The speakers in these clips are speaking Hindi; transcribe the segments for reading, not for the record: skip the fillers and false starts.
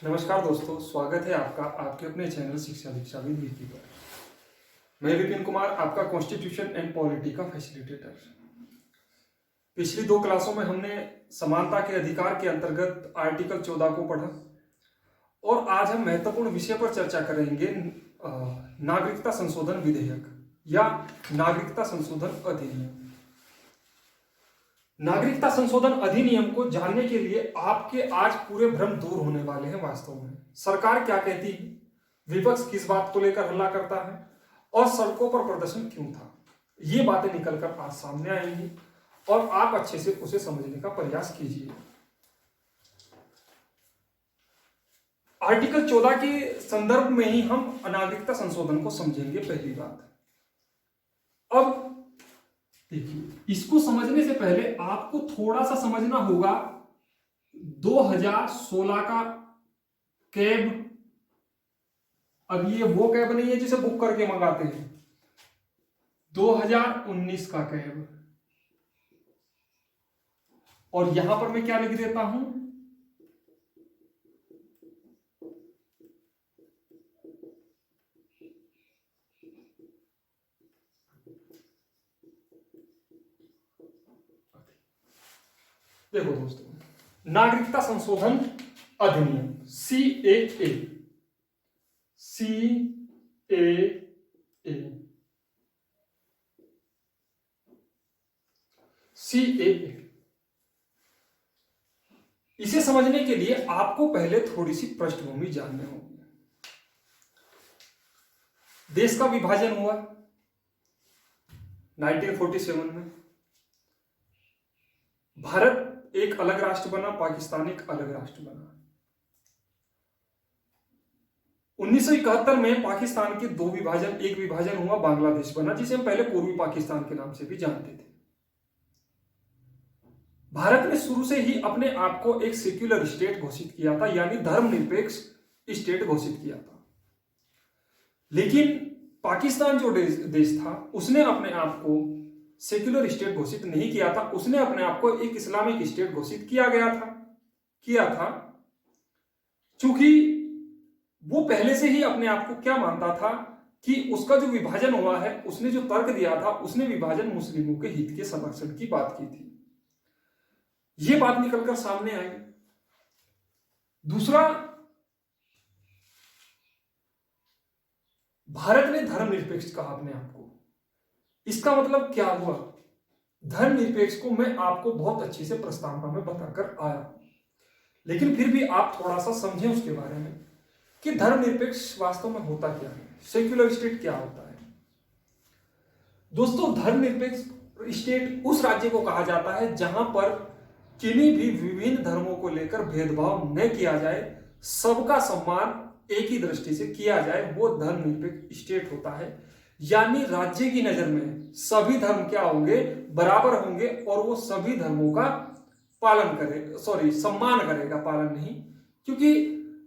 नमस्कार दोस्तों, स्वागत है आपका आपके अपने चैनल शिक्षा दीक्षा विद विकी पर। मैं विपिन कुमार, आपका कॉन्स्टिट्यूशन एंड पॉलिटी का फैसिलिटेटर। पिछली दो क्लासों में हमने समानता के अधिकार के अंतर्गत आर्टिकल 14 को पढ़ा और आज हम महत्वपूर्ण विषय पर चर्चा करेंगे, नागरिकता संशोधन विधेयक या नागरिकता संशोधन अधिनियम। नागरिकता संशोधन अधिनियम को जानने के लिए आपके आज पूरे भ्रम दूर होने वाले हैं। वास्तव में सरकार क्या कहती है, विपक्ष किस बात को लेकर हल्ला करता है और सड़कों पर प्रदर्शन क्यों था, ये बातें निकलकर आज सामने आएंगी और आप अच्छे से उसे समझने का प्रयास कीजिए। आर्टिकल 14 के संदर्भ में ही हम नागरिकता संशोधन को समझेंगे। पहली बात, अब देखिए, इसको समझने से पहले आपको थोड़ा सा समझना होगा 2016 का कैब। अब ये वो कैब नहीं है जिसे बुक करके मंगाते हैं, 2019 का कैब। और यहां पर मैं क्या लिख देता हूं, देखो दोस्तों, नागरिकता संशोधन अधिनियम CAA इसे समझने के लिए आपको पहले थोड़ी सी पृष्ठभूमि जाननी होगी। देश का विभाजन हुआ 1947 में। भारत एक अलग राष्ट्र बना, पाकिस्तान एक अलग राष्ट्र बना। 1971 में पाकिस्तान के दो विभाजन, एक विभाजन हुआ, बांग्लादेश बना, जिसे हम पहले पूर्वी पाकिस्तान के नाम से भी जानते थे। भारत ने शुरू से ही अपने आप को एक सेक्युलर स्टेट घोषित किया था, यानी धर्मनिरपेक्ष स्टेट घोषित किया था। लेकिन पाकिस्तान जो देश था, उसने अपने आप को सेक्युलर स्टेट घोषित नहीं किया था, उसने अपने आप को एक इस्लामिक स्टेट घोषित किया था। चूंकि वो पहले से ही अपने आप को क्या मानता था कि उसका जो विभाजन हुआ है, उसने जो तर्क दिया था, उसने विभाजन मुस्लिमों के हित के संरक्षण की बात की थी। ये बात निकलकर सामने आई। दूसरा, भारत ने धर्मनिरपेक्ष कहा अपने आप को। इसका मतलब क्या हुआ? धर्मनिरपेक्ष को मैं आपको बहुत अच्छे से प्रस्तावना में बताकर आया, लेकिन फिर भी आप थोड़ा सा समझें उसके बारे में कि धर्मनिरपेक्ष वास्तव में होता क्या है, सेक्युलर स्टेट क्या होता है। दोस्तों, धर्मनिरपेक्ष स्टेट उस राज्य को कहा जाता है जहां पर किन्हीं भी विभिन्न धर्मों को लेकर भेदभाव न किया जाए, सबका सम्मान एक ही दृष्टि से किया जाए, वो धर्मनिरपेक्ष स्टेट होता है। यानी राज्य की नजर में सभी धर्म क्या होंगे, बराबर होंगे और वो सभी धर्मों का सम्मान करेगा, पालन नहीं। क्योंकि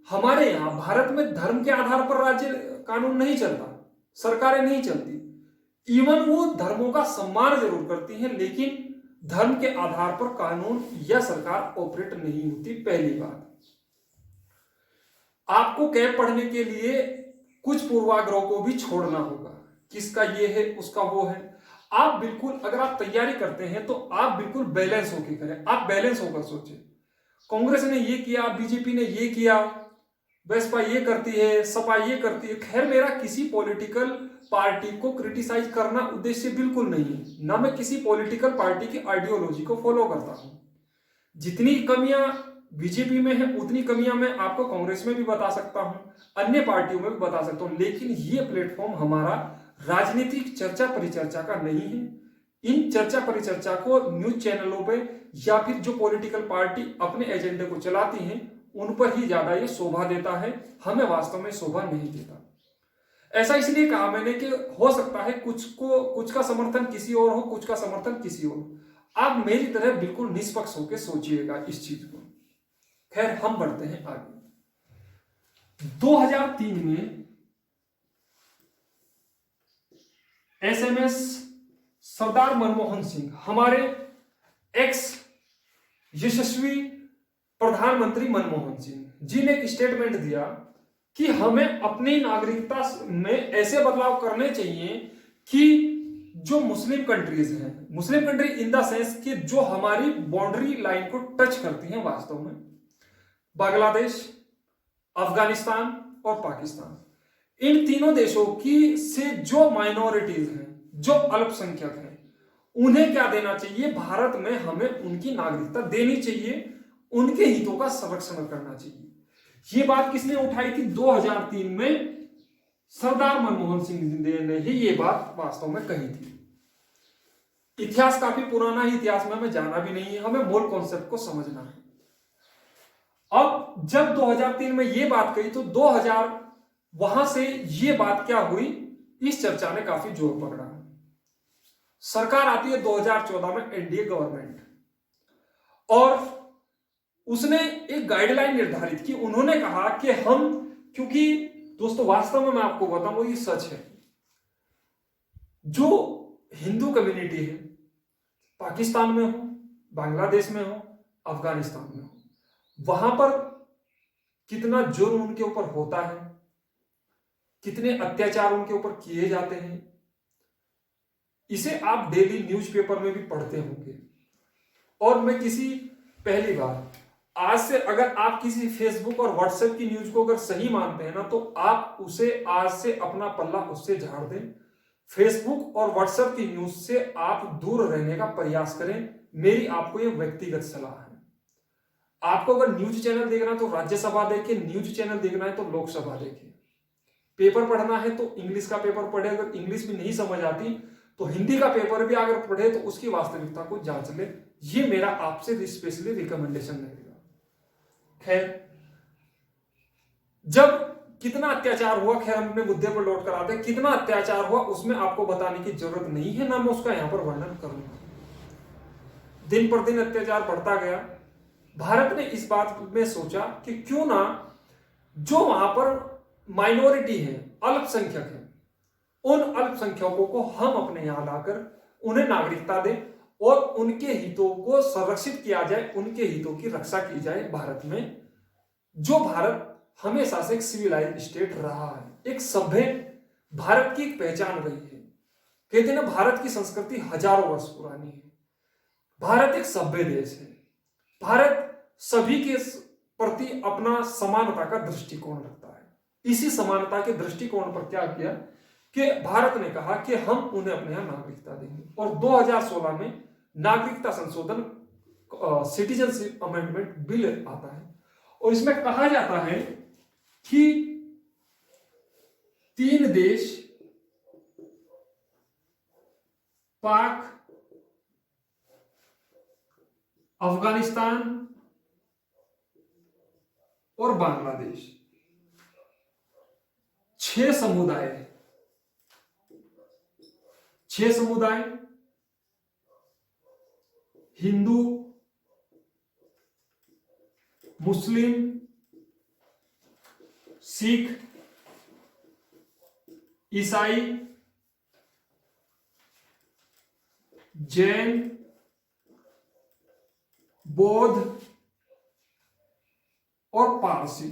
हमारे यहां भारत में धर्म के आधार पर राज्य कानून नहीं चलता, सरकारें नहीं चलती। इवन वो धर्मों का सम्मान जरूर करती हैं, लेकिन धर्म के आधार पर कानून या सरकार ऑपरेट नहीं होती। पहली बात, आपको कैब पढ़ने के लिए कुछ पूर्वाग्रह को भी छोड़ना होगा, किसका ये है, उसका वो है। आप बिल्कुल, अगर आप तैयारी करते हैं तो आप बिल्कुल बैलेंस होकर करें, आप बैलेंस होकर सोचें। कांग्रेस ने ये किया, बीजेपी ने ये किया, बसपा ये करती है, सपा ये करती है। खैर, मेरा किसी पॉलिटिकल पार्टी को क्रिटिसाइज करना उद्देश्य बिल्कुल नहीं है, ना मैं किसी पॉलिटिकल पार्टी की आइडियोलॉजी को फॉलो करता हूं। जितनी कमियां बीजेपी में है, उतनी कमियां मैं आपको कांग्रेस में भी बता सकता हूं, अन्य पार्टियों में भी बता सकता हूं। लेकिन ये प्लेटफॉर्म हमारा राजनीतिक चर्चा परिचर्चा का नहीं है। इन चर्चा परिचर्चा को न्यूज चैनलों पे या फिर जो पॉलिटिकल पार्टी अपने एजेंडे को चलाती हैं, उन पर ही ज्यादा ये शोभा देता है, हमें वास्तव में शोभा नहीं देता। ऐसा इसलिए कहा मैंने कि हो सकता है कुछ का समर्थन किसी और हो, कुछ का समर्थन किसी और हो। आप मेरी तरह बिल्कुल निष्पक्ष होकर सोचिएगा इस चीज को। खैर, हम बढ़ते हैं आगे। 2003 में SMS सरदार मनमोहन सिंह, हमारे एक्स यशस्वी प्रधानमंत्री मनमोहन सिंह जी ने एक स्टेटमेंट दिया कि हमें अपनी नागरिकता में ऐसे बदलाव करने चाहिए कि जो मुस्लिम कंट्रीज हैं, Muslim country in the sense कि जो हमारी बाउंड्री लाइन को टच करती हैं वास्तव में, बांग्लादेश, अफगानिस्तान और पाकिस्तान, इन तीनों देशों की से जो माइनॉरिटीज हैं, जो अल्पसंख्यक हैं, उन्हें क्या देना चाहिए, भारत में हमें उनकी नागरिकता देनी चाहिए, उनके हितों का संरक्षण करना चाहिए। ये बात किसने उठाई थी? 2003 में सरदार मनमोहन सिंह ने ही ये बात वास्तव में कही थी। इतिहास काफी पुराना है, इतिहास में हमें जाना भी नहीं है, हमें मूल कॉन्सेप्ट को समझना है। अब जब 2003 में ये बात कही तो 2000 वहां से ये बात क्या हुई, इस चर्चा ने काफी जोर पकड़ा। सरकार आती है 2014 में, एनडीए गवर्नमेंट, और उसने एक गाइडलाइन निर्धारित की। उन्होंने कहा कि हम, क्योंकि दोस्तों वास्तव में मैं आपको बताऊं ये सच है, जो हिंदू कम्युनिटी है, पाकिस्तान में हो, बांग्लादेश में हो, अफगानिस्तान में हो, वहां पर कितना जुर्म उनके ऊपर होता है, कितने अत्याचार उनके ऊपर किए जाते हैं, इसे आप डेली न्यूज़पेपर में भी पढ़ते होंगे। और मैं पहली बार आज से अगर आप किसी फेसबुक और व्हाट्सएप की न्यूज को अगर सही मानते हैं ना, तो आप उसे आज से अपना पल्ला उससे झाड़ दें। फेसबुक और व्हाट्सएप की न्यूज से आप दूर रहने का प्रयास करें, मेरी आपको यह व्यक्तिगत सलाह है। आपको अगर न्यूज चैनल देखना है तो राज्यसभा देखें, न्यूज चैनल देखना है तो लोकसभा देखें, पेपर पढ़ना है तो इंग्लिश का पेपर पढ़े, अगर इंग्लिश भी नहीं समझ आती तो हिंदी का पेपर भी अगर पढ़े तो उसकी वास्तविकता को जांच ले। ये मेरा आपसे स्पेशली रिकमेंडेशन रहेगा। खैर, जब कितना अत्याचार हुआ, खैर हम अपने मुद्दे पर लौट कर आते हैं, कितना अत्याचार हुआ उसमें आपको बताने की जरूरत नहीं है, ना मैं उसका यहां पर वर्णन करूंगा। दिन पर दिन अत्याचार बढ़ता गया। भारत ने इस बात में सोचा कि क्यों ना जो वहां पर माइनॉरिटी है, अल्पसंख्यक है, उन अल्पसंख्यकों को हम अपने यहां लाकर उन्हें नागरिकता दें और उनके हितों को संरक्षित किया जाए, उनके हितों की रक्षा की जाए भारत में, जो भारत हमेशा से एक सिविलाइज्ड स्टेट रहा है, एक सभ्य भारत की एक पहचान रही है। कहते हैं ना, भारत की संस्कृति हजारों वर्ष पुरानी है, भारत एक सभ्य देश है, भारत सभी के प्रति अपना समानता का दृष्टिकोण रखता है। इसी समानता के दृष्टिकोण पर क्या किया कि भारत ने कहा कि हम उन्हें अपने यहां नागरिकता देंगे, और 2016 में नागरिकता संशोधन सिटीजनशिप अमेंडमेंट बिल आता है, और इसमें कहा जाता है कि 3 देश, पाक, अफगानिस्तान और बांग्लादेश, 6 समुदाय, 6 समुदाय, हिंदू, मुस्लिम, सिख, ईसाई, जैन, बौद्ध और पारसी।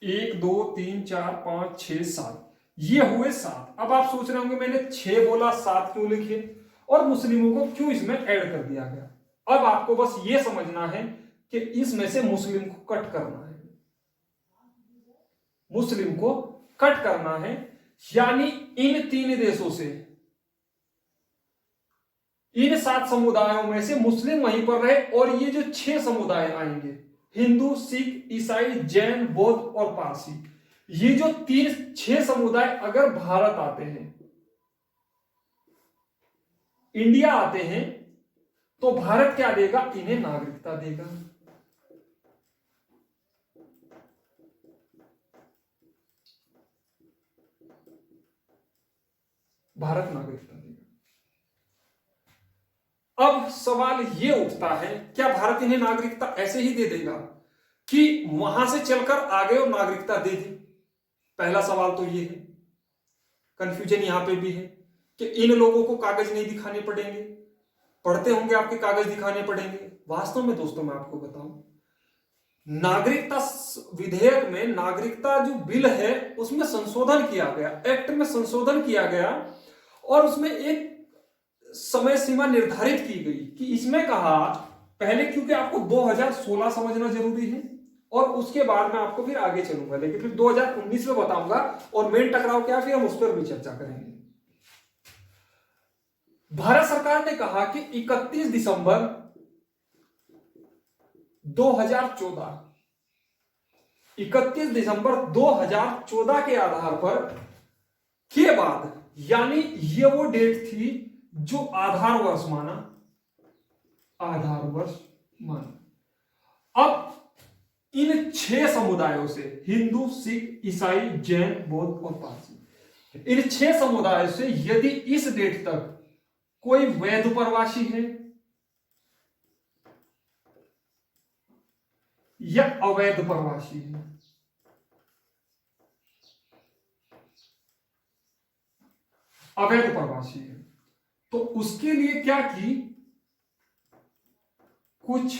1 2 3 4 5 6 7, ये हुए 7। अब आप सोच रहे होंगे मैंने 6 बोला, 7 क्यों लिखे और मुस्लिमों को क्यों इसमें ऐड कर दिया गया। अब आपको बस ये समझना है कि इसमें से मुस्लिम को कट करना है, मुस्लिम को कट करना है, यानी इन 3 देशों से, इन 7 समुदायों में से मुस्लिम वहीं पर रहे, और ये जो 6 समुदाय आएंगे, हिंदू, सिख, ईसाई, जैन, बौद्ध और पारसी, ये जो 6 समुदाय अगर भारत आते हैं, इंडिया आते हैं, तो भारत क्या देगा, इन्हें नागरिकता देगा। भारत नागरिकता देगा। अब सवाल यह उठता है, क्या भारत इन्हें नागरिकता ऐसे ही दे देगा कि वहां से चलकर आगे और नागरिकता दे दे? पहला सवाल तो यह है, कंफ्यूजन यहां पे भी है कि इन लोगों को कागज नहीं दिखाने पड़ेंगे, पढ़ते होंगे, आपके कागज दिखाने पड़ेंगे। वास्तव में दोस्तों मैं आपको बताऊं, नागरिकता विधेयक में, नागरिकता जो बिल है उसमें संशोधन किया गया, एक्ट में संशोधन किया गया, और उसमें एक समय सीमा निर्धारित की गई कि इसमें कहा, पहले क्योंकि आपको 2016 समझना जरूरी है और उसके बाद मैं आपको फिर आगे चलूंगा, लेकिन फिर 2019 में बताऊंगा और मेन टकराव क्या, फिर हम उस पर भी चर्चा करेंगे। भारत सरकार ने कहा कि 31 दिसंबर 2014, 31 दिसंबर 2014 के आधार पर के बाद, यानी ये वो डेट थी जो आधार वर्ष माना, आधार वर्ष माना। अब इन 6 समुदायों से, हिंदू, सिख, ईसाई, जैन, बौद्ध और पारसी, इन 6 समुदायों से यदि इस डेट तक कोई वैध प्रवासी है या अवैध प्रवासी है, अवैध प्रवासी है, तो उसके लिए क्या की, कुछ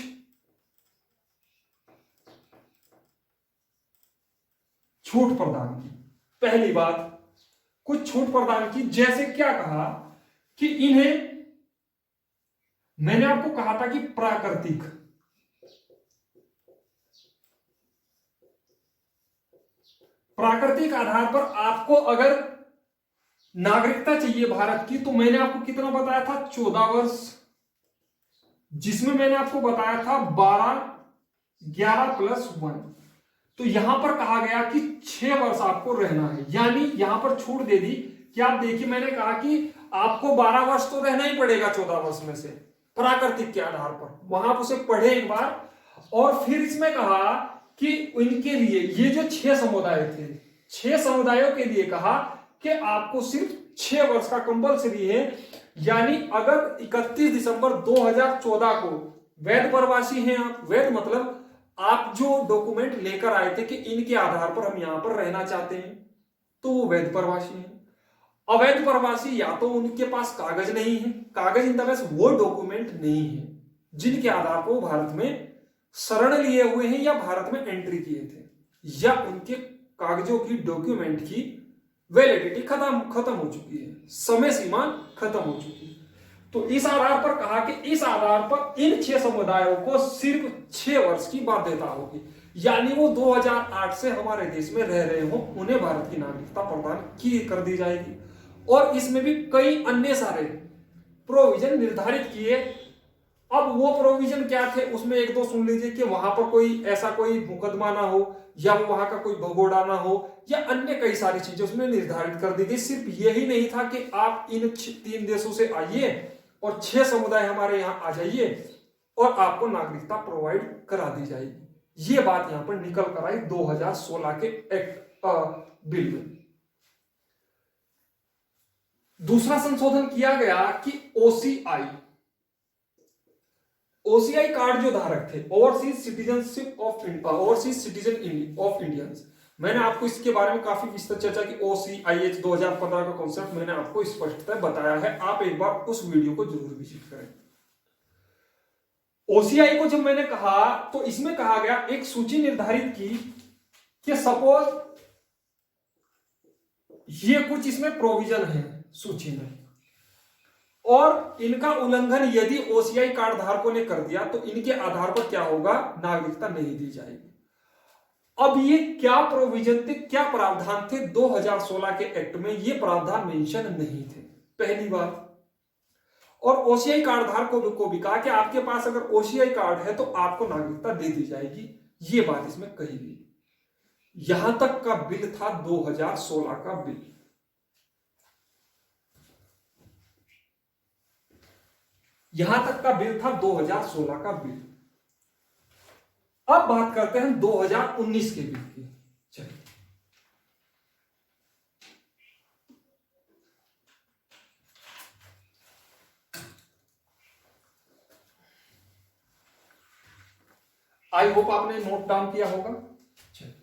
छूट प्रदान की। पहली बात, कुछ छूट प्रदान की, जैसे क्या कहा कि इन्हें, मैंने आपको कहा था कि प्राकृतिक आधार पर आपको अगर नागरिकता चाहिए भारत की, तो मैंने आपको कितना बताया था, 14 वर्ष, जिसमें मैंने आपको बताया था 12, 11 + 1। तो यहां पर कहा गया कि 6 वर्ष आपको रहना है, यानी यहां पर छूट दे दी कि आप देखिए, मैंने कहा कि आपको 12 वर्ष तो रहना ही पड़ेगा 14 वर्ष में से प्राकृतिक के आधार पर, वहां आप उसे पढ़े एक बार। और फिर इसमें कहा कि इनके लिए, ये जो 6 समुदाय थे, 6 समुदायों के लिए कहा कि आपको सिर्फ 6 वर्ष का कंपल्सरी है, यानी अगर 31 दिसंबर 2014 को वैध प्रवासी हैं आप, वैध मतलब आप जो डॉक्यूमेंट लेकर आए थे कि इनके आधार पर हम यहां पर रहना चाहते हैं, तो वो वैध प्रवासी हैं। अवैध प्रवासी या तो उनके पास कागज नहीं है, कागज इन द सेंस वो डॉक्यूमेंट नहीं है जिनके आधार पर वो भारत में शरण लिए हुए हैं या भारत में एंट्री किए थे, या उनके कागजों की, डॉक्यूमेंट की वैलिडिटी खत्म हो चुकी है, समय सीमा खत्म हो चुकी है। तो इस आधार पर कहा कि इस आधार पर इन 6 समुदायों को सिर्फ 6 वर्ष की बाध्यता होगी, यानी वो 2008 से हमारे देश में रह रहे हो, उन्हें भारत की नागरिकता प्रदान की कर दी जाएगी। और इसमें भी कई अन्य सारे प्रोविजन निर्धारित किए। अब वो प्रोविजन क्या थे, उसमें एक दो सुन लीजिए कि वहां पर कोई ऐसा कोई मुकदमा ना हो, या वहां का कोई भगोड़ा ना हो, या अन्य कई सारी चीजें उसमें निर्धारित कर दी गई। सिर्फ यही नहीं था कि आप इन 3 देशों से आइए और 6 समुदाय हमारे यहां आ जाइए और आपको नागरिकता प्रोवाइड करा दी जाएगी। ये बात यहां पर निकल कर आई 2016 के एक्ट बिल में। दूसरा संशोधन किया गया कि ओसीआई कार्ड जो धारक थे, overseas citizenship of overseas citizen of Indians, मैंने आपको इसके बारे में काफी विस्तृत चर्चा की। OCIH 2015 का कॉन्सेप्ट मैंने आपको स्पष्टतः बताया है, आप एक बार उस वीडियो को जरूर विजिट करें। OCI को जब मैंने कहा तो इसमें कहा गया, एक सूची निर्धारित की कि सपोज ये कुछ इसमें प्रोविजन है सूची में, और इनका उल्लंघन यदि OCI कार्ड धारकों ने कर दिया तो इनके आधार पर क्या होगा, नागरिकता नहीं दी जाएगी। अब ये क्या प्रोविजन थे, क्या प्रावधान थे 2016 के एक्ट में, ये प्रावधान मेंशन नहीं थे, पहली बात। और OCI कार्ड धारकों को भी कहा कि आपके पास अगर OCI कार्ड है तो आपको नागरिकता दे दी जाएगी, ये बात इसमें कही गई। यहां तक का बिल था 2016 का बिल। यहां तक का बिल था 2016 का बिल। अब बात करते हैं 2019 के बिल की। चलिए, आई होप आपने नोट डाउन किया होगा। चलिए,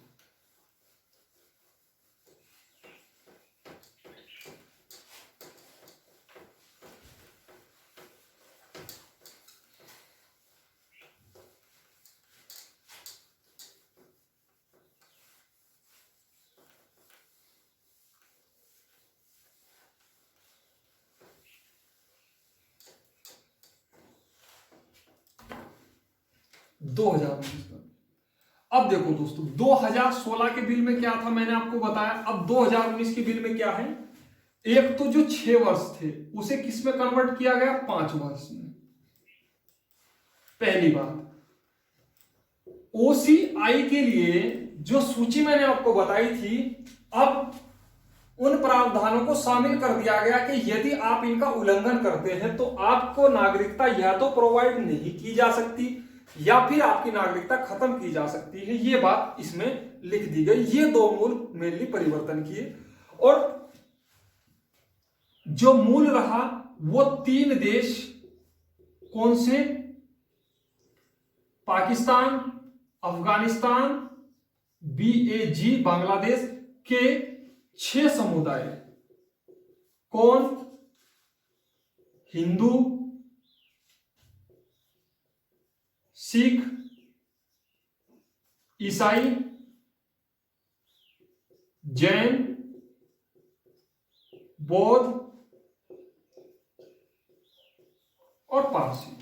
2019 में। अब देखो दोस्तों, 2016 के बिल में क्या था मैंने आपको बताया। अब 2019 के बिल में क्या है, एक तो जो 6 वर्ष थे उसे किस में कन्वर्ट किया गया, 5 वर्ष में। पहली बात, ओसीआई के लिए जो सूची मैंने आपको बताई थी, अब उन प्रावधानों को शामिल कर दिया गया कि यदि आप इनका उल्लंघन करते हैं तो आपको नागरिकता या तो प्रोवाइड नहीं की जा सकती या फिर आपकी नागरिकता खत्म की जा सकती है। ये बात इसमें लिख दी गई। ये 2 मूल मेनली परिवर्तन किए, और जो मूल रहा वो 3 देश, कौन से, पाकिस्तान, अफगानिस्तान, BAG बांग्लादेश के 6 समुदाय, कौन, हिंदू, सिख, ईसाई, जैन, बौद्ध और पारसी।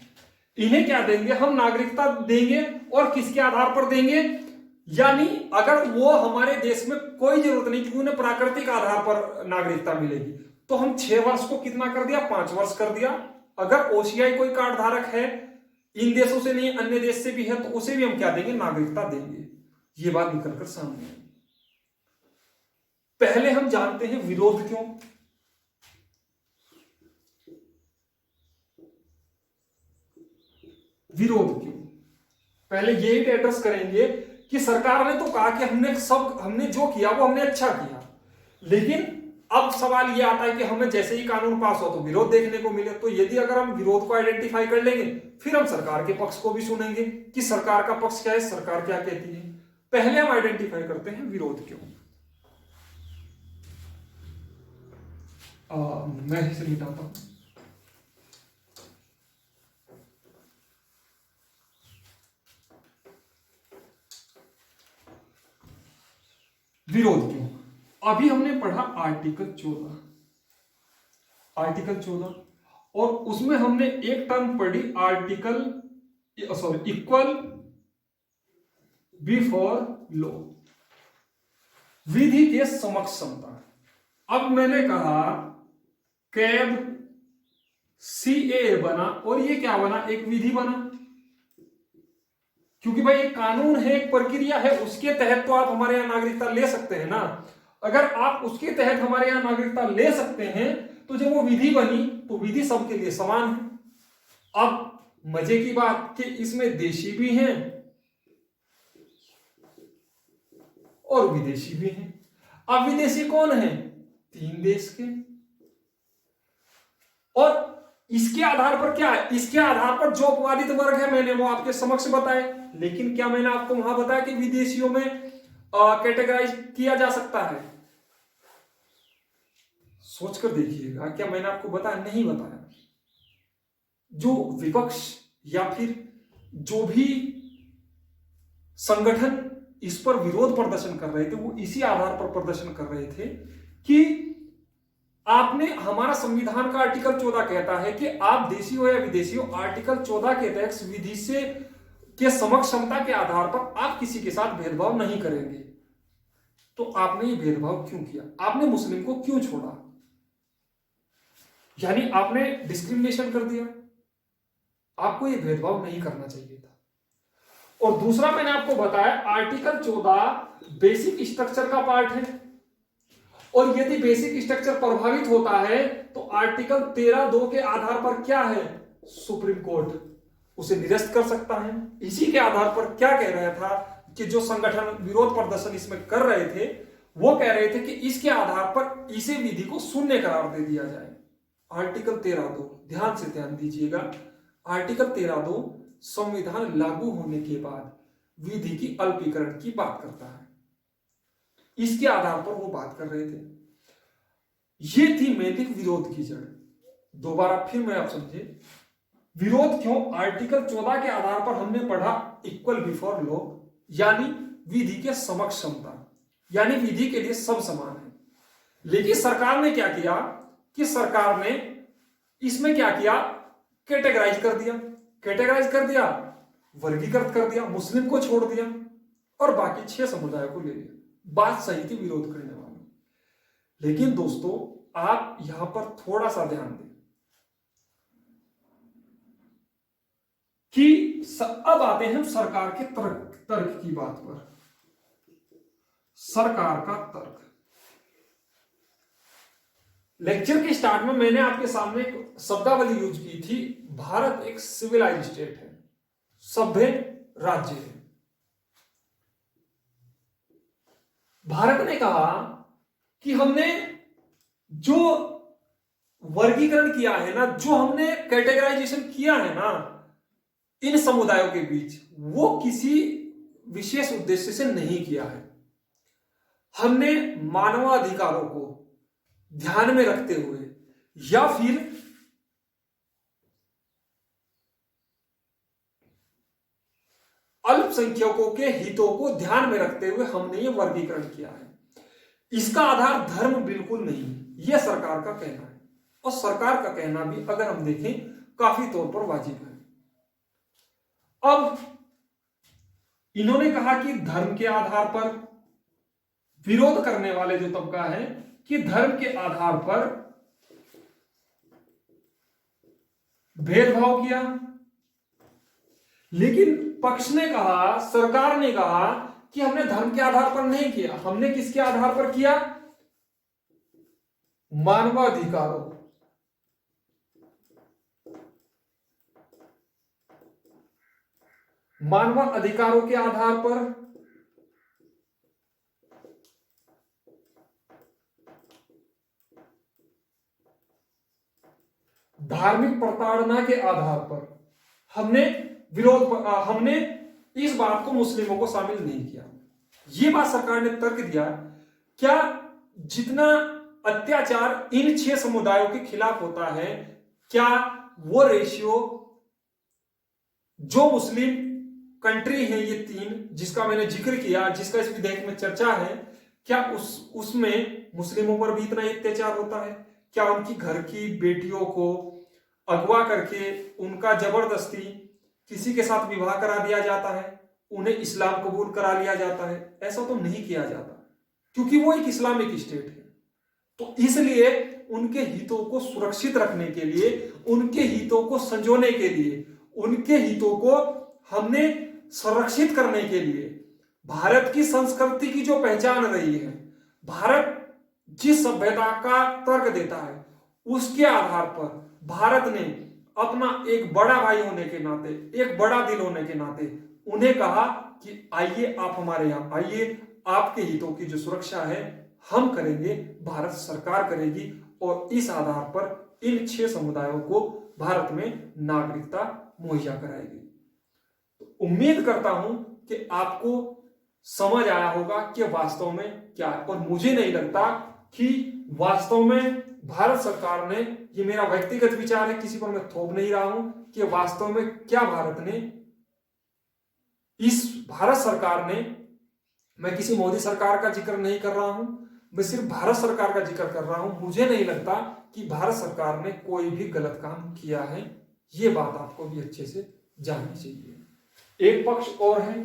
इन्हें क्या देंगे हम, नागरिकता देंगे। और किसके आधार पर देंगे, यानी अगर वो हमारे देश में कोई जरूरत नहीं कि उन्हें प्राकृतिक आधार पर नागरिकता मिलेगी, तो हम 6 वर्ष को कितना कर दिया, 5 वर्ष कर दिया। अगर ओसीआई कोई कार्ड धारक है, इन देशों से नहीं अन्य देश से भी है, तो उसे भी हम क्या देंगे, नागरिकता देंगे। ये बात निकलकर सामने आई। पहले हम जानते हैं विरोध क्यों। विरोध क्यों, पहले यही एड्रेस करेंगे कि सरकार ने तो कहा कि हमने जो किया वो हमने अच्छा किया, लेकिन अब सवाल ये आता है कि हमें जैसे ही कानून पास हो तो विरोध देखने को मिले। तो यदि अगर हम विरोध को आइडेंटिफाई कर लेंगे, फिर हम सरकार के पक्ष को भी सुनेंगे कि सरकार का पक्ष क्या है, सरकार क्या कहती है। पहले हम आइडेंटिफाई करते हैं विरोध क्यों। मैं इसे मिटाता हूं। विरोध क्यों, अभी हमने पढ़ा आर्टिकल 14, और उसमें हमने एक टर्म पढ़ी इक्वल बिफोर लॉ, विधि के समक्ष समता। अब मैंने कहा कैब CAA बना, और ये क्या बना, एक विधि बना, क्योंकि भाई एक कानून है, एक प्रक्रिया है, उसके तहत तो आप हमारे यहां नागरिकता ले सकते हैं ना। अगर आप उसके तहत हमारे यहां नागरिकता ले सकते हैं, तो जब वो विधि बनी तो विधि सबके लिए समान है। अब मजे की बात कि इसमें देशी भी हैं और विदेशी भी हैं। अब विदेशी कौन है, 3 देश के। और इसके आधार पर क्या है, इसके आधार पर जो अपवादित वर्ग है मैंने वो आपके समक्ष बताए। लेकिन क्या मैंने आपको वहां बताया कि विदेशियों में कैटेगराइज किया जा सकता है। सोचकर देखिएगा, क्या मैंने आपको बताया, नहीं बताया। जो विपक्ष या फिर जो भी संगठन इस पर विरोध प्रदर्शन कर रहे थे, वो इसी आधार पर प्रदर्शन कर रहे थे कि आपने, हमारा संविधान का आर्टिकल 14 कहता है कि आप देशी हो या विदेशी हो, आर्टिकल 14 के तहत विधि से के समक्ष क्षमता के आधार पर आप किसी के साथ भेदभाव नहीं करेंगे। तो आपने ये भेदभाव क्यों किया, आपने मुस्लिम को क्यों छोड़ा, यानी आपने डिस्क्रिमिनेशन कर दिया। आपको ये भेदभाव नहीं करना चाहिए था। और दूसरा मैंने आपको बताया, आर्टिकल 14 बेसिक स्ट्रक्चर का पार्ट है, और यदि बेसिक स्ट्रक्चर प्रभावित होता है तो आर्टिकल 13(2) के आधार पर क्या है, सुप्रीम कोर्ट उसे निरस्त कर सकता है। इसी के आधार पर क्या कह रहा था कि जो संगठन विरोध प्रदर्शन इसमें कर रहे थे, वो कह रहे थे कि इसके आधार पर इसे विधि को शून्य करार दे दिया जाए। आर्टिकल 13(2), ध्यान दीजिएगा, आर्टिकल 13(2) संविधान लागू होने के बाद विधि की अल्पीकरण की बात करता है। इसके आधार पर वो बात कर रहे थे। ये थी मेनली विरोध की जड़। दोबारा फिर मैं आप समझे, विरोध क्यों, आर्टिकल 14 के आधार पर हमने पढ़ा इक्वल बिफोर लॉ, यानी विधि के समक्ष समता, यानी विधि के लिए सब समान है। लेकिन सरकार ने क्या किया कि सरकार ने इसमें क्या किया, कैटेगराइज कर दिया। वर्गीकृत कर दिया, मुस्लिम को छोड़ दिया और बाकी 6 समुदायों को ले लिया। बात सही थी विरोध करने वालों। लेकिन दोस्तों आप यहां पर थोड़ा सा ध्यान दें कि अब आते हैं हम सरकार के तर्क की बात पर। सरकार का तर्क, लेक्चर के स्टार्ट में मैंने आपके सामने एक शब्दावली यूज की थी, भारत एक सिविलाइज्ड स्टेट है, सभ्य राज्य है। भारत ने कहा कि हमने जो वर्गीकरण किया है ना, जो हमने कैटेगराइजेशन किया है ना इन समुदायों के बीच, वो किसी विशेष उद्देश्य से नहीं किया है। हमने मानवाधिकारों को ध्यान में रखते हुए या फिर अल्पसंख्यकों के हितों को ध्यान में रखते हुए हमने ये वर्गीकरण किया है। इसका आधार धर्म बिल्कुल नहीं, यह सरकार का कहना है और सरकार का कहना भी अगर हम देखें काफी तौर पर वाजिब है। अब इन्होंने कहा कि धर्म के आधार पर, विरोध करने वाले जो तबका है कि धर्म के आधार पर भेदभाव किया। लेकिन पक्ष ने कहा, सरकार ने कहा कि हमने धर्म के आधार पर नहीं किया, हमने किसके आधार पर किया? मानवाधिकारों, मानवाधिकारों के आधार पर धार्मिक प्रताड़ना के आधार पर हमने हमने इस बात को मुस्लिमों को शामिल नहीं किया। यह बात सरकार ने तर्क दिया। क्या जितना अत्याचार इन 6 समुदायों के खिलाफ होता है, क्या वो रेशियो जो मुस्लिम कंट्री है ये 3 जिसका मैंने जिक्र किया, जिसका इस विधेयक में चर्चा है, क्या उसमें मुस्लिमों पर भी इतना अत्याचार होता है? क्या उनकी घर की बेटियों को अगवा करके उनका जबरदस्ती किसी के साथ विवाह करा दिया जाता है, उन्हें इस्लाम कबूल करा लिया जाता है? ऐसा तो नहीं किया जाता, क्योंकि वो एक इस्लामिक स्टेट है। तो इसलिए उनके हितों को सुरक्षित रखने के लिए, उनके हितों को संजोने के लिए, उनके हितों को हमने संरक्षित करने के लिए, भारत की संस्कृति की जो पहचान रही है, भारत जिस सभ्यता का तर्क देता है, उसके आधार पर भारत ने अपना एक बड़ा भाई होने के नाते, एक बड़ा दिल होने के नाते उन्हें कहा कि आइए आप हमारे यहां आइए, आपके हितों की जो सुरक्षा है हम करेंगे, भारत सरकार करेगी और इस आधार पर इन 6 समुदायों को भारत में नागरिकता मुहैया कराएगी। तो उम्मीद करता हूं कि आपको समझ आया होगा कि वास्तव में क्या है, और मुझे नहीं लगता कि वास्तव में भारत सरकार ने, ये मेरा व्यक्तिगत विचार है, किसी पर मैं थोप नहीं रहा हूं, कि वास्तव में क्या भारत ने, इस भारत सरकार ने, मैं किसी मोदी सरकार का जिक्र नहीं कर रहा हूं, मैं सिर्फ भारत सरकार का जिक्र कर रहा हूं, मुझे नहीं लगता कि भारत सरकार ने कोई भी गलत काम किया है। ये बात आपको भी अच्छे से जाननी चाहिए। एक पक्ष और है,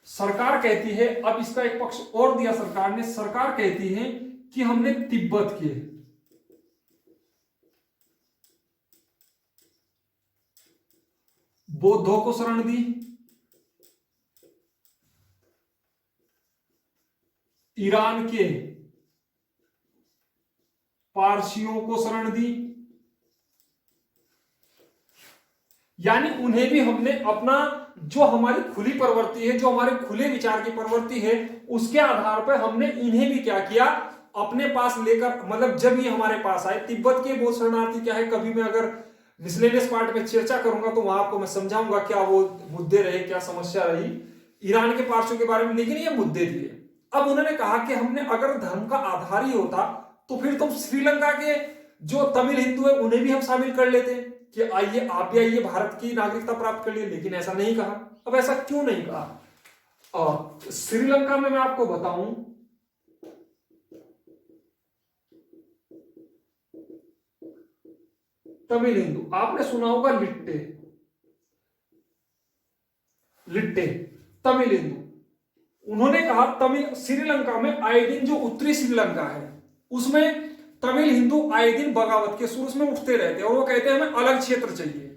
सरकार कहती है, अब इसका एक पक्ष और दिया सरकार ने, सरकार कहती है कि हमने तिब्बत के बौद्धों को शरण दी, ईरान के पारसियों को शरण दी, यानी उन्हें भी हमने अपना, जो हमारी खुली प्रवृत्ति है, जो हमारे खुले विचार की प्रवृत्ति है, उसके आधार पर हमने इन्हें भी क्या किया, अपने पास लेकर, मतलब जब ये हमारे पास आए। तिब्बत के बौद्ध शरणार्थी क्या है, कभी मैं अगर मिसलेनियस पार्ट में चर्चा करूंगा तो वहां आपको मैं समझाऊंगा क्या वो मुद्दे रहे, क्या समस्या रही ईरान के पारसियों के बारे में, लेकिन ये मुद्दे दिए। अब उन्होंने कहा कि हमने अगर धर्म का आधार ही होता तो फिर तो श्रीलंका के जो तमिल हिंदू है उन्हें भी हम शामिल कर लेते कि आइए आप भी आइए, भारत की नागरिकता प्राप्त कर लिए, लेकिन ऐसा नहीं कहा। अब ऐसा क्यों नहीं कहा? श्रीलंका में मैं आपको बताऊं, तमिल हिंदू, आपने सुना होगा लिट्टे, लिट्टे, तमिल हिंदू। उन्होंने कहा तमिल श्रीलंका में आए दिन, जो उत्तरी श्रीलंका है उसमें तमिल हिंदू आए दिन बगावत के सुर में उठते रहते हैं और वो कहते हैं हमें अलग क्षेत्र चाहिए।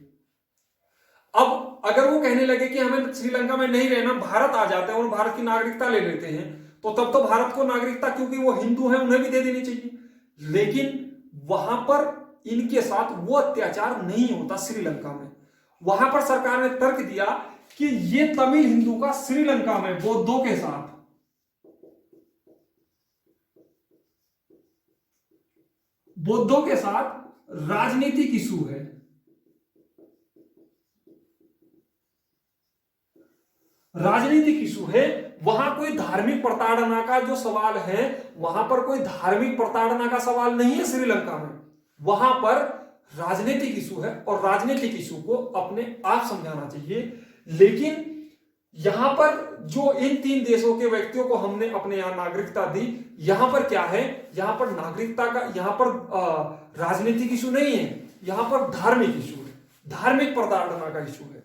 अब अगर वो कहने लगे कि हमें श्रीलंका में नहीं रहना, भारत आ जाते हैं और भारत की नागरिकता ले लेते हैं, तो तब तो भारत को नागरिकता, क्योंकि वो हिंदू है, उन्हें भी दे देनी चाहिए। लेकिन वहां पर इनके साथ वो अत्याचार नहीं होता श्रीलंका में। वहां पर सरकार ने तर्क दिया कि ये तमिल हिंदू का श्रीलंका में बौद्धों के साथ राजनीतिक इशू है। राजनीतिक इशू है, वहां कोई धार्मिक प्रताड़ना का जो सवाल है, वहां पर कोई धार्मिक प्रताड़ना का सवाल नहीं है श्रीलंका में, वहां पर राजनीतिक इशू है और राजनीतिक इशू को अपने आप समझाना चाहिए। लेकिन यहां पर जो इन 3 देशों के व्यक्तियों को हमने अपने यहां नागरिकता दी, यहां पर क्या है, यहां पर नागरिकता का, यहां पर राजनीतिक इशू नहीं है, यहां पर धार्मिक इशू है, धार्मिक प्रताड़ना का इशू है।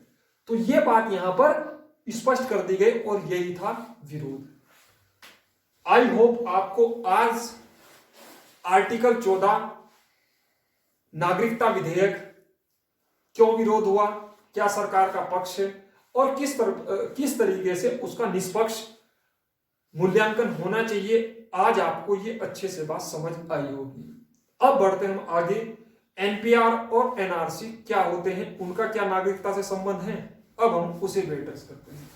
तो यह बात यहां पर स्पष्ट कर दी गई और यही था विरोध। आई होप आपको आज आर्टिकल 14 नागरिकता विधेयक क्यों विरोध हुआ, क्या सरकार का पक्ष है और किस तरीके से उसका निष्पक्ष मूल्यांकन होना चाहिए, आज आपको ये अच्छे से बात समझ आई होगी। अब बढ़ते हम आगे। एनपीआर और एनआरसी क्या होते हैं, उनका क्या नागरिकता से संबंध है, अब हम उसे डिस्कस करते हैं।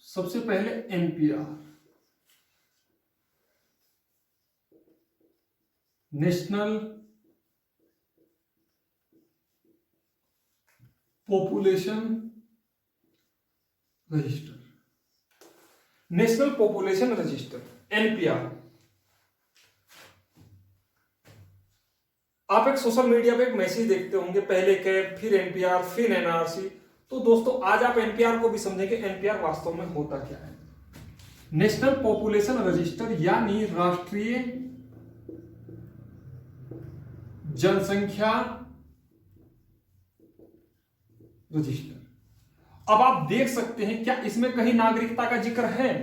सबसे पहले NPR, national population register, national population register NPR. आप एक सोशल मीडिया पे एक मैसेज देखते होंगे, पहले कैब, फिर एनपीआर, फिर एनआरसी। तो दोस्तों आज आप एनपीआर को भी समझेंगे, एनपीआर वास्तव में होता क्या है। नेशनल पॉपुलेशन रजिस्टर यानी राष्ट्रीय जनसंख्या रजिस्टर। अब आप देख सकते हैं क्या इसमें कहीं नागरिकता का जिक्र है?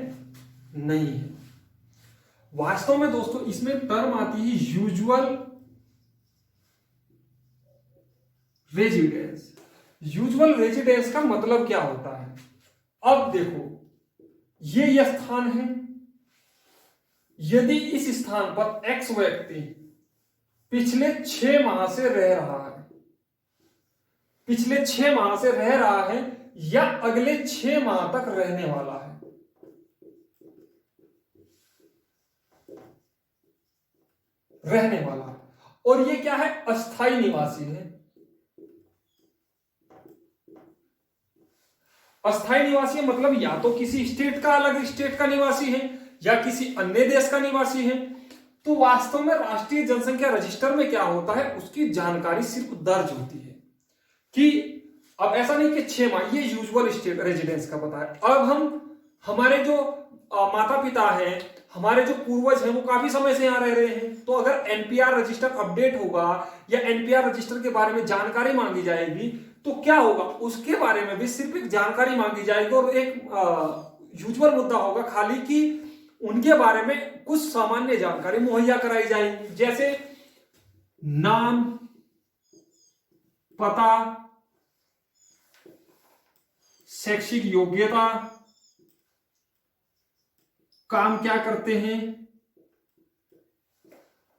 नहीं है। वास्तव में दोस्तों इसमें टर्म आती है यूजुअल रेजिडेंस। यूजुअल रेजिडेंस का मतलब क्या होता है? अब देखो ये स्थान है, यदि इस स्थान पर एक्स व्यक्ति पिछले 6 माह से रह रहा है, पिछले 6 माह से रह रहा है या अगले 6 माह तक रहने वाला है, रहने वाला, और ये क्या है? अस्थायी निवासी है। अस्थायी निवासी मतलब या तो किसी स्टेट का, अलग स्टेट का निवासी है या किसी अन्य देश का निवासी है। तो वास्तव में राष्ट्रीय जनसंख्या रजिस्टर में क्या होता है, उसकी जानकारी सिर्फ दर्ज होती है कि अब ऐसा नहीं कि 6 माह, ये यूजुअल स्टेट रेजिडेंस का पता है। अब हम हमारे जो माता पिता हैं, हमारे जो पूर्वज हैं, वो काफी समय से यहां रह रहे हैं, तो अगर एनपीआर रजिस्टर अपडेट होगा या एनपीआर रजिस्टर के बारे में जानकारी मांगी जाएगी तो क्या होगा, उसके बारे में भी सिर्फ एक जानकारी मांगी जाएगी और एक यूजुअल मुद्दा होगा खाली कि उनके बारे में कुछ सामान्य जानकारी मुहैया कराई जाएगी, जैसे नाम, पता, शैक्षिक योग्यता, काम क्या करते हैं,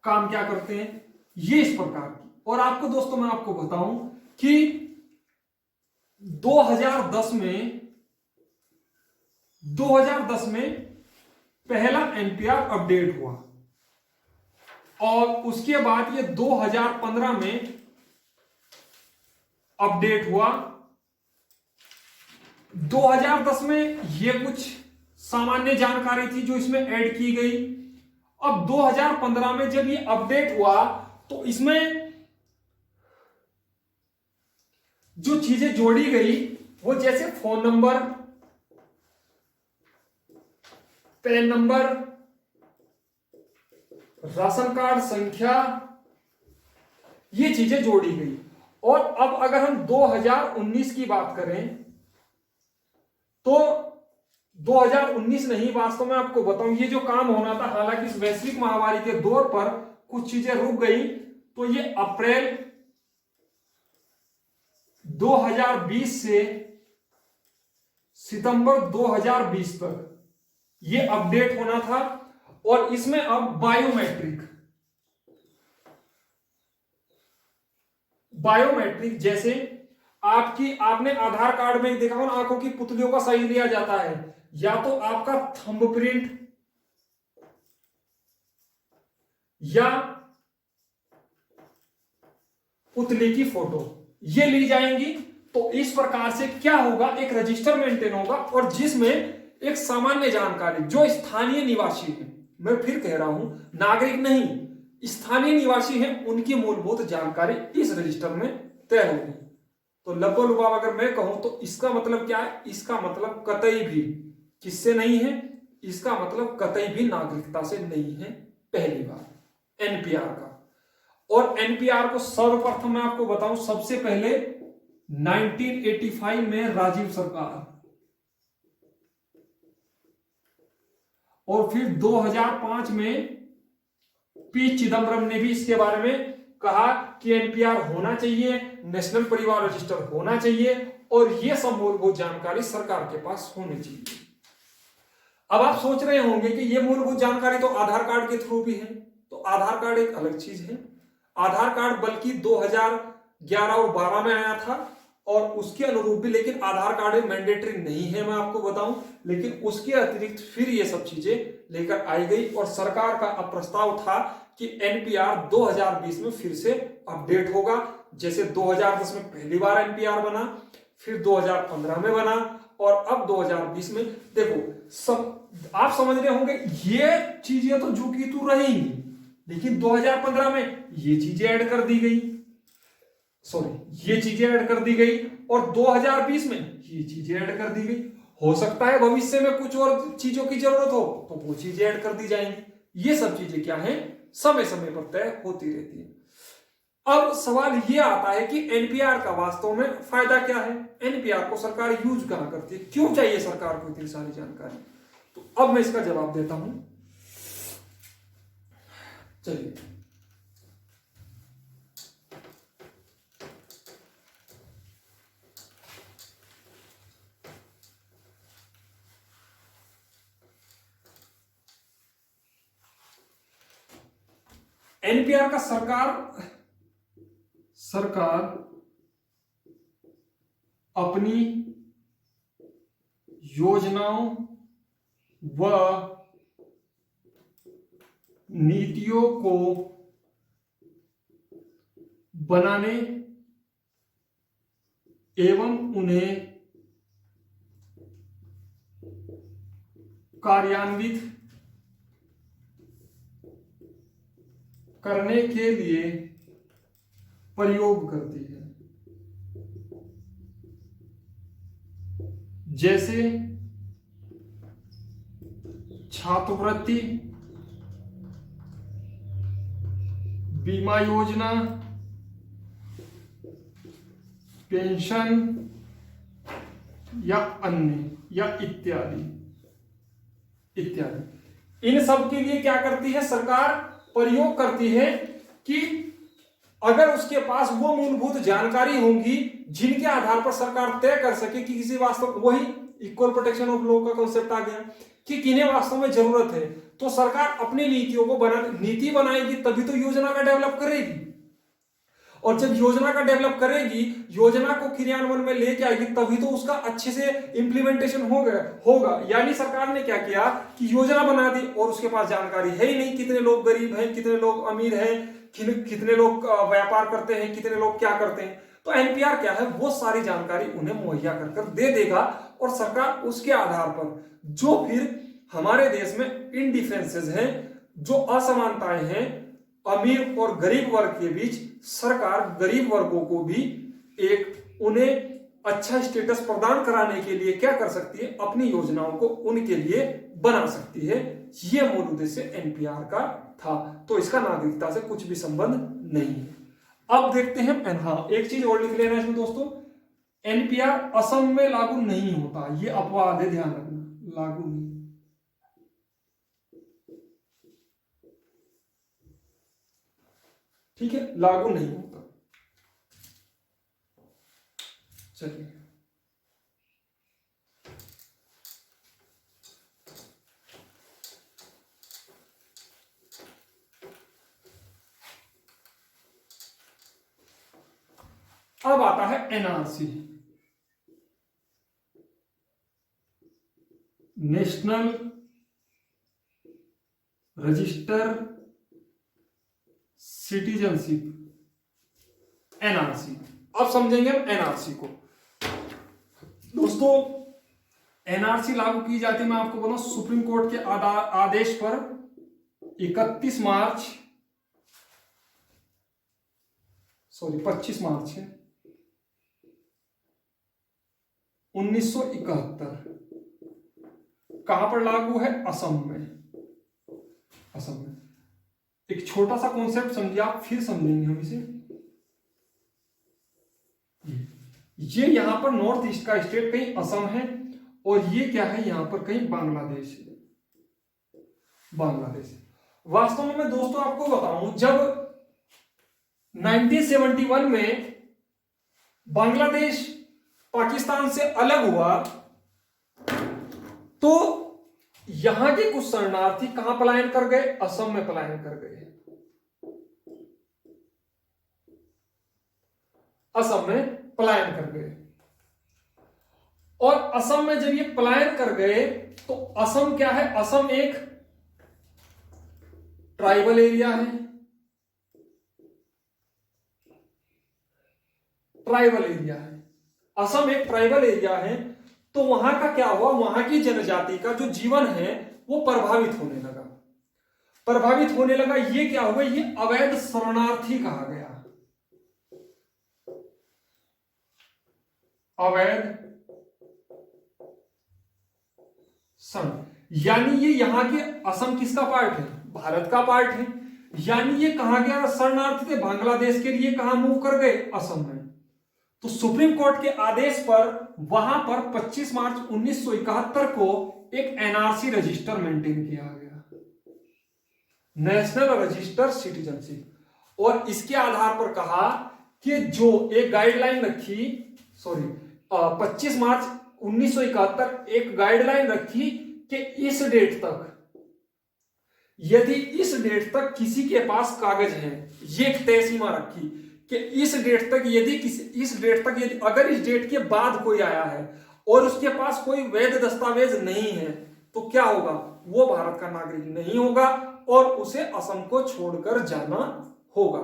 काम क्या करते हैं, ये इस प्रकार की। और आपको दोस्तों मैं आपको बताऊं कि 2010 में 2010 में पहला एनपीआर अपडेट हुआ और उसके बाद ये 2015 में अपडेट हुआ। 2010 में ये कुछ सामान्य जानकारी थी जो इसमें ऐड की गई। अब 2015 में जब ये अपडेट हुआ तो इसमें जो चीजें जोड़ी गई वो जैसे phone number, pan number, ration card संख्या, ये चीजें जोड़ी गई। और अब अगर हम 2019 की बात करें तो 2019 नहीं, वास्तव में आपको बताऊं ये जो काम होना था, हालांकि इस वैश्विक महामारी के दौर पर कुछ चीजें रुक गई, तो ये अप्रैल 2020 से सितंबर 2020 तक ये अपडेट होना था। और इसमें अब बायोमेट्रिक जैसे आपने आधार कार्ड में देखा हो ना, आंखों की पुतलियों का सही लिया जाता है, या तो आपका थंबप्रिंट या पुतली की फोटो ये ली जाएंगी। तो इस प्रकार से क्या होगा, एक रजिस्टर मेंटेन होगा और जिसमें एक सामान्य जानकारी जो स्थानीय निवासी है, मैं फिर कह रहा हूं नागरिक नहीं, स्थानीय निवासी हैं, उनकी मूलभूत जानकारी इस रजिस्टर में तय होगी। तो लबोलुबाब अगर मैं कहूं तो इसका मतलब क्या है, इसका मतलब कतई भी किससे नहीं है, इसका मतलब कतई भी नागरिकता से नहीं है। पहली बार एनपीआर का, और एनपीआर को सर्वप्रथम मैं आपको बताऊं सबसे पहले 1985 में राजीव सरकार, और फिर 2005 में पी चिदम्बरम ने भी इसके बारे में कहा कि एनपीआर होना चाहिए, नेशनल परिवार रजिस्टर होना चाहिए और यह सब मूलभूत जानकारी सरकार के पास होनी चाहिए। अब आप सोच रहे होंगे कि यह मूलभूत जानकारी तो आधार कार्ड के थ्रू भी है, तो आधार कार्ड एक अलग चीज है। आधार कार्ड बल्कि 2011 और 12 में आया था और उसके अनुरूप भी, लेकिन आधार कार्ड मैंडेटरी नहीं है, मैं आपको बताऊं, लेकिन उसके अतिरिक्त फिर ये सब चीजें लेकर आई गई और सरकार का अब प्रस्ताव था कि एनपीआर 2020 में फिर से अपडेट होगा। जैसे 2010 में पहली बार एनपीआर बना, फिर 2015 में बना और अब 2020 में। देखो सब आप समझ रहे होंगे ये चीजें तो जो की तू रहेंगी, लेकिन 2015 में ये चीजें ऐड कर दी गई, ये चीजें ऐड कर दी गई और 2020 में ये चीजें ऐड कर दी गई। हो सकता है भविष्य में कुछ और चीजों की जरूरत हो तो वो चीजें ऐड कर दी जाएंगी। ये सब चीजें क्या है, समय समय पर तय होती रहती है। अब सवाल ये आता है कि एनपीआर का वास्तव में फायदा क्या है, एनपीआर को सरकार यूज कहां करती है, क्यों चाहिए सरकार को इतनी सारी जानकारी। तो अब मैं इसका जवाब देता हूं। चलिए, एनपीआर का सरकार अपनी योजनाओं व नीतियों को बनाने एवं उन्हें कार्यान्वित करने के लिए प्रयोग करती है। जैसे छात्रवृत्ति, बीमा योजना, पेंशन या अन्य या इत्यादि इत्यादि। इन सब के लिए क्या करती है सरकार, प्रयोग करती है कि अगर उसके पास वो मूलभूत जानकारी होंगी जिनके आधार पर सरकार तय कर सके कि किसी वास्तव, वही इक्वल प्रोटेक्शन ऑफ लॉ का कॉन्सेप्ट आ गया कि किन्हें वास्तव में जरूरत है, तो सरकार अपनी नीतियों को नीति बनाएगी तभी तो योजना का डेवलप करेगी। और जब योजना का डेवलप करेगी, योजना को क्रियान्वयन में लेके आएगी, तभी तो उसका अच्छे से इंप्लीमेंटेशन होगा। यानी सरकार ने क्या किया कि योजना बना दी और उसके पास जानकारी है ही नहीं, कितने लोग गरीब हैं, कितने लोग अमीर हैं, कितने लोग व्यापार करते हैं, कितने लोग क्या करते हैं। तो एनपीआर क्या है, वो सारी जानकारी उन्हें मुहैया कर दे देगा और सरकार उसके आधार पर जो फिर हमारे देश में इनडिफरेंसेस हैं, जो असमानताएं हैं अमीर और गरीब वर्ग के बीच, सरकार गरीब वर्गों को भी उन्हें अच्छा स्टेटस प्रदान कराने के लिए क्या कर सकती है, अपनी योजनाओं को उनके लिए बना सकती है। यह मूल उद्देश्य एनपीआर का था। तो इसका नागरिकता से कुछ भी संबंध नहीं है। अब देखते हैं, हाँ एक चीज और लिख लेना इसमें दोस्तों, एनपीआर असम में लागू नहीं होता, यह अपवाद है, ध्यान रखना, लागू नहीं। ठीक है, लागू नहीं होता। चलिए अब आता है NRC, national register citizenship, NRC. अब समझेंगे हम एनआरसी को। दोस्तों एनआरसी लागू की जाती है, मैं आपको बोला सुप्रीम कोर्ट के आदेश पर 25 मार्च है 1971। कहां पर लागू है, असम में। एक छोटा सा कॉन्सेप्ट समझिए आप, फिर समझेंगे हम इसे। ये यहां पर नॉर्थ ईस्ट का स्टेट कहीं असम है और ये क्या है, यहां पर कहीं बांग्लादेश है। वास्तव में मैं दोस्तों आपको बताऊं, जब 1971 में बांग्लादेश पाकिस्तान से अलग हुआ तो यहां के कुछ शरणार्थी कहां पलायन कर गए, असम में पलायन कर गए। और असम में जब ये पलायन कर गए तो असम क्या है, असम एक ट्राइबल एरिया है। असम एक ट्राइबल एरिया है, तो वहां का क्या हुआ, वहां की जनजाति का जो जीवन है वो प्रभावित होने लगा। ये क्या हुआ, ये अवैध शरणार्थी कहा गया। अवैध शरण, यानी ये यहां के, असम किसका पार्ट है, भारत का पार्ट है। यानी ये कहां गया, शरणार्थी थे बांग्लादेश के लिए, कहां मूव कर गए, असम में। तो सुप्रीम कोर्ट के आदेश पर वहां पर 25 मार्च 1971 को एक एनआरसी रजिस्टर मेंटेन किया गया, नेशनल रजिस्टर सिटीजनशिप। और इसके आधार पर कहा कि जो एक गाइडलाइन रखी, 25 मार्च 1971 एक गाइडलाइन रखी कि इस डेट तक, यदि इस डेट तक किसी के पास कागज है, ये एक तय सीमा रखी कि इस डेट तक यदि अगर इस डेट के बाद कोई आया है और उसके पास कोई वैध दस्तावेज नहीं है तो क्या होगा, वो भारत का नागरिक नहीं होगा और उसे असम को छोड़कर जाना होगा।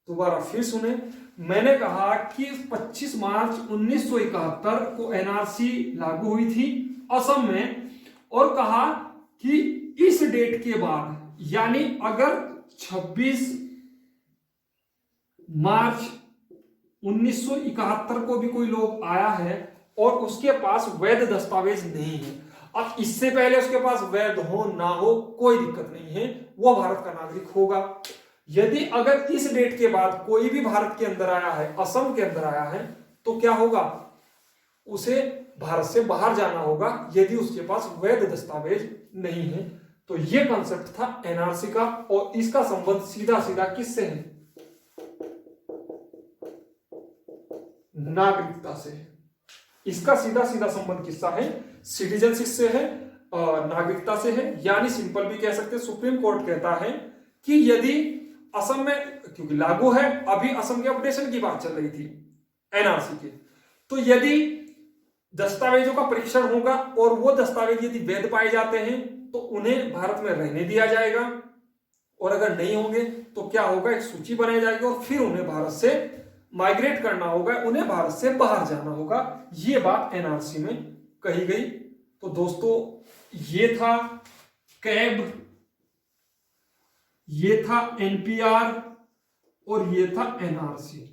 दोबारा फिर सुने, मैंने कहा कि 25 मार्च 1971 को एनआरसी लागू हुई थी असम में, और कहा कि इस डेट के बाद, यानी अगर 26 मार्च 1971 को भी कोई लोग आया है और उसके पास वैध दस्तावेज नहीं है, अब इससे पहले उसके पास वैध हो ना हो कोई दिक्कत नहीं है, वो भारत का नागरिक होगा। यदि अगर इस डेट के बाद कोई भी भारत के अंदर आया है, असम के अंदर आया है, तो क्या होगा, उसे भारत से बाहर जाना होगा यदि उसके पास वैध दस्तावेज नहीं है। तो यह कॉन्सेप्ट था एनआरसी का, और इसका संबंध सीधा सीधा किससे है, नागरिकता से है। इसका सीधा सीधा संबंध किसका है, सिटीजनशिप से है, नागरिकता से है। यानी सिंपल भी कह सकते हैं, सुप्रीम कोर्ट कहता है कि यदि असम में क्योंकि लागू है, अभी असम के अपडेशन की बात चल रही थी एनआरसी के, तो यदि दस्तावेजों का परीक्षण होगा और वो दस्तावेज यदि वैध पाए जाते हैं तो उन्हें भारत में रहने दिया जाएगा, और अगर नहीं होंगे तो क्या होगा, एक सूची बनाई जाएगी और फिर उन्हें भारत से माइग्रेट करना होगा, उन्हें भारत से बाहर जाना होगा। ये बात एनआरसी में कही गई। तो दोस्तों ये था कैब, ये था एनपीआर और ये था एनआरसी।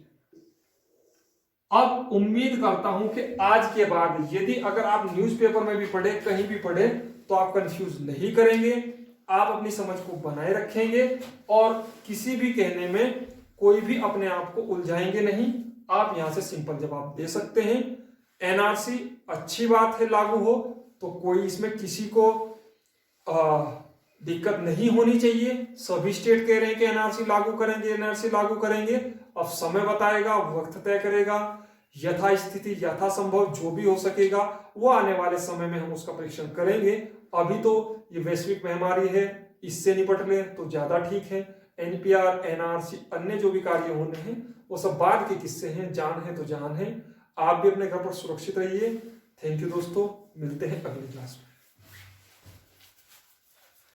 अब उम्मीद करता हूं कि आज के बाद यदि अगर आप न्यूज़पेपर में भी पढ़े, कहीं भी पढ़े, तो आप कंफ्यूज नहीं करेंगे, आप अपनी समझ को बनाए रखेंगे और किसी भी कहने में कोई भी अपने आप को उलझाएंगे नहीं। आप यहां से सिंपल जवाब दे सकते हैं। एनआरसी अच्छी बात है, लागू हो तो कोई इसमें किसी को दिक्कत नहीं होनी चाहिए। सभी स्टेट कह रहे हैं कि एनआरसी लागू करेंगे, एनआरसी लागू करेंगे। अब समय बताएगा, वक्त तय करेगा, यथा स्थिति यथा संभव जो भी हो सकेगा वो आने वाले समय में हम उसका परीक्षण करेंगे। अभी तो ये वैश्विक महामारी है, इससे निपट लें तो ज्यादा ठीक है। एनपीआर, एनआरसी, अन्य जो भी कार्य होने हैं वो सब बाद के किस्से हैं, जान है तो जान है। आप भी अपने घर पर सुरक्षित रहिए। थैंक यू दोस्तों, मिलते हैं अगली क्लास में।